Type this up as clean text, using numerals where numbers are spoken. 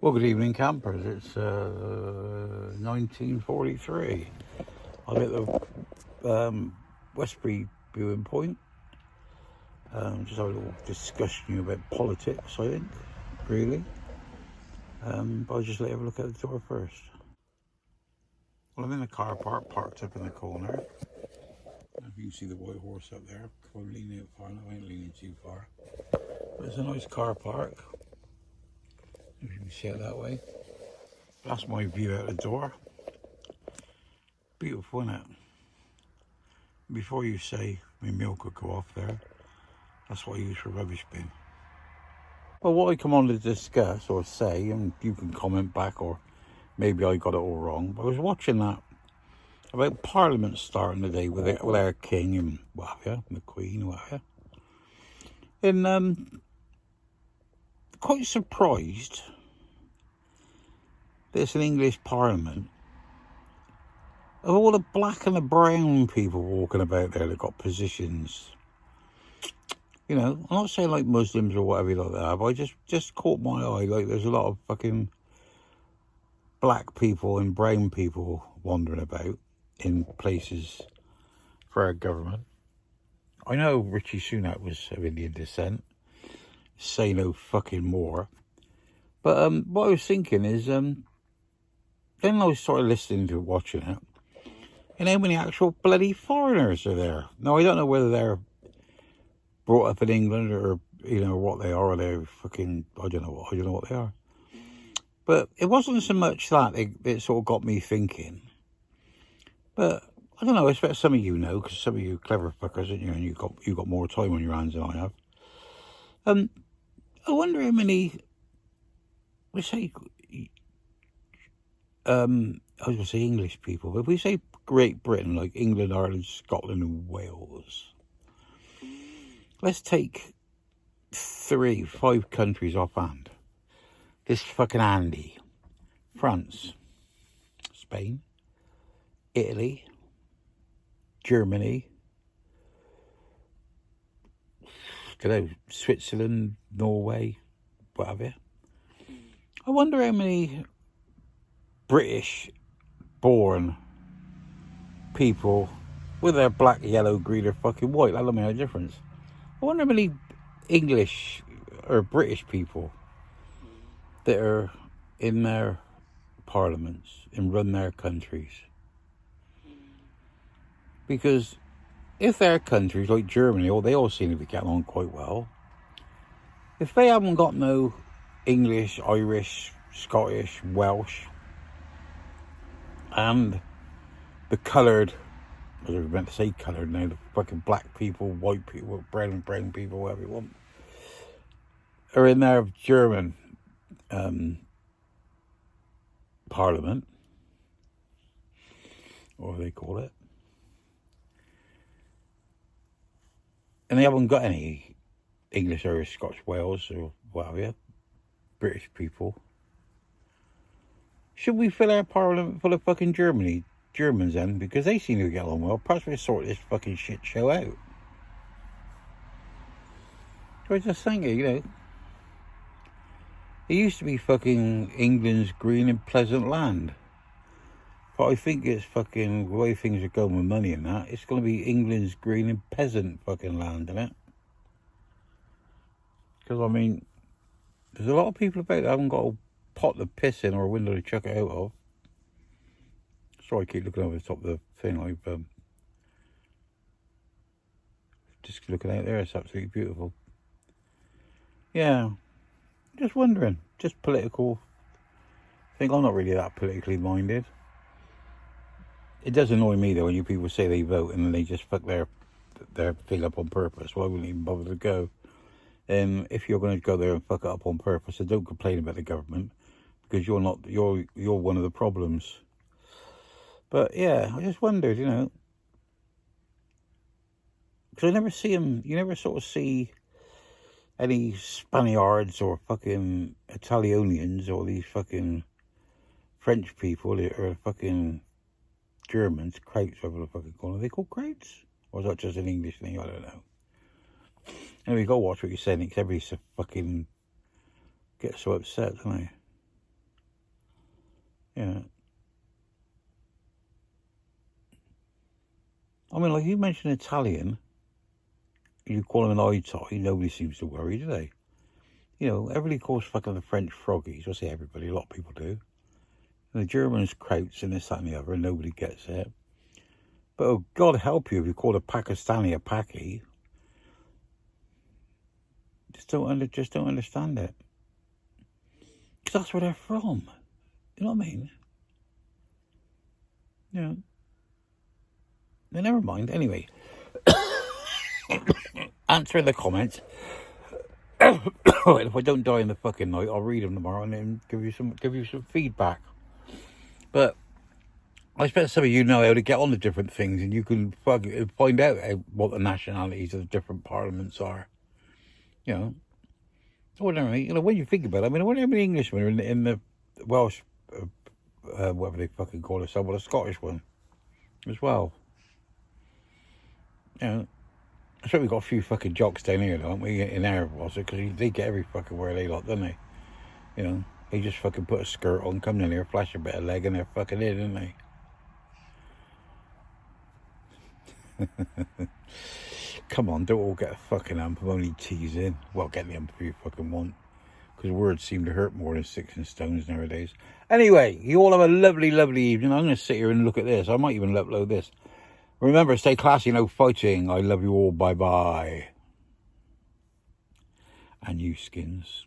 Well, good evening, campers. It's 1943. I'm at the Westbury viewing point. Just have a little discussion about politics, I think, really. But I'll just let you have a look at the door first. Well, I'm in the car park, parked up in the corner. If you can see the white horse up there, I'm leaning out far, I ain't leaning too far. But it's a nice car park, if you can see it that way. That's my view out the door. Beautiful, isn't it? Before you say my milk could go off there, that's what I use for rubbish bin. Well, what I come on to discuss or say, and you can comment back, or maybe I got it all wrong, but I was watching that about Parliament starting today with our King and what have you, and the Queen and what have you. And quite surprised that it's an English Parliament. Of all the black and the brown people walking about there that got positions, you know, I'm not saying like Muslims or whatever like that, but I just caught my eye, like there's a lot of fucking black people and brown people wandering about in places for our government. I know Richie Sunak was of Indian descent, say no fucking more, but what I was thinking is, then I was sort of listening to watching it, and how many actual bloody foreigners are there. Now, I don't know whether they're brought up in England or, you know, what they are, or they're fucking, I don't know what they are. But it wasn't so much that it sort of got me thinking. But I don't know, I expect some of you know, because some of you clever fuckers, aren't you, and you got more time on your hands than I have. I wonder how many, we say, I was going to say English people, but if we say Great Britain, like England, Ireland, Scotland and Wales, let's take 5 countries offhand. This fucking Andy. France, Spain, Italy, Germany, Switzerland, Norway, whatever. I wonder how many British-born people with their black, yellow, green or fucking white, that don't make no difference. I wonder how many English or British people that are in their parliaments and run their countries. Because if their countries like Germany, they all seem to be getting on quite well, if they haven't got no English, Irish, Scottish, Welsh and the coloured, I was meant to say coloured now, the fucking black people, white people, brown people, whatever you want, are in their German parliament, or what they call it, and they haven't got any English, Irish, Scottish, Wales or whatever, British people, should we fill our parliament full of fucking Germans then? Because they seem to get along well. Perhaps we sort this fucking shit show out. I was just thinking, you know, it used to be fucking England's green and pleasant land. But I think it's fucking, the way things are going with money and that, it's going to be England's green and peasant fucking land, isn't it? Because, I mean, there's a lot of people about that haven't got a pot to piss in or a window to chuck it out of. Sorry, I keep looking over the top of the thing. I've just looking out there, it's absolutely beautiful. Yeah, just wondering, just political. I think I'm not really that politically minded. It does annoy me though when you people say they vote and then they just fuck their thing up on purpose. Well, I wouldn't even bother to go. If you're going to go there and fuck it up on purpose, then don't complain about the government, because you're one of the problems. But yeah, I just wondered, you know, because I never see them. You never sort of see any Spaniards or fucking Italianians or these fucking French people or fucking Germans, Krauts, whatever the fucking call them. Are they called Krauts? Or is that just an English thing? I don't know. Anyway, go watch what you're saying, because everybody fucking gets so upset, don't they? Yeah. I mean, like, you mentioned Italian, you call them an eye-tie, nobody seems to worry, do they? You know, everybody calls fucking the French froggies. I say everybody, a lot of people do. And the Germans krauts and this, that and the other, and nobody gets it. But oh, God help you if you call a Pakistani a Paki. Just don't understand it. Because that's where they're from. You know what I mean? You know. No, never mind. Anyway, answer in the comments. If I don't die in the fucking night, I'll read them tomorrow and then give you some feedback. But I expect some of you know how to get on to different things, and you can find out what the nationalities of the different parliaments are. You know, ordinarily, you know, when you think about it, I mean, when every Englishman in the Welsh, whatever they fucking call it, well, a Scottish one as well. You know, I think we've got a few fucking jocks down here, don't we, in our closet, because they get every fucking where they like, don't they? You know, they just fucking put a skirt on, come in here, flash a bit of leg, and they're fucking in, don't they? Come on, don't all get a fucking amp. I'm only teasing. Well, get the amp if you fucking want. Because words seem to hurt more than sticks and stones nowadays. Anyway, you all have a lovely, lovely evening. I'm going to sit here and look at this. I might even upload this. Remember, stay classy, no fighting. I love you all. Bye-bye. And you, Skins.